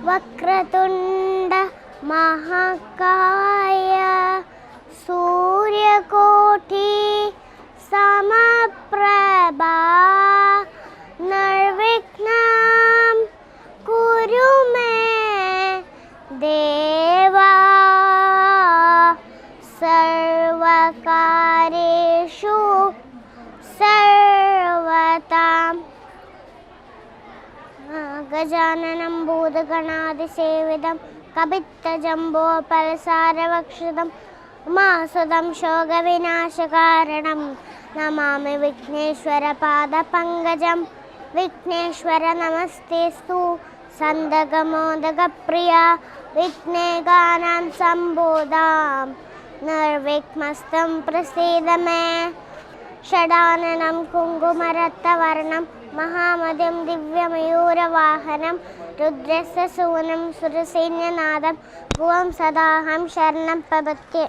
വക്രതുണ്ട മഹാകായ സൂര്യകോടി സമപ്രഭാ നിർവിഘ്നം കുരു മേ ദേവാ സർവകാര്യേഷു സർവതാം. ഗജാനനം ഭൂതഗണാതിസേവിതം കപിത്തജംബോഫലസാരഭക്ഷിതം ഉമാസുതം ശോകവിനാശകാരണം നമാമി വിഘ്നേശ്വരപാദപങ്കജം. വിഘ്നേശ്വര നമസ്തേസ്തു സന്തകമോദകപ്രിയ വിഘ്നേകാനാം സംബോധാം നിർവിഘ്നസ്തം പ്രസീദ മേ. ഷടാനനം കുങ്കുമരക്തവർണം മഹാമതിം ദിവ്യമയൂരവാഹനം രുദ്രസ്യ സൂനം സുരസൈന്യനാദം ഭുവം സദാഹം ശരണം പ്രപദ്യേ.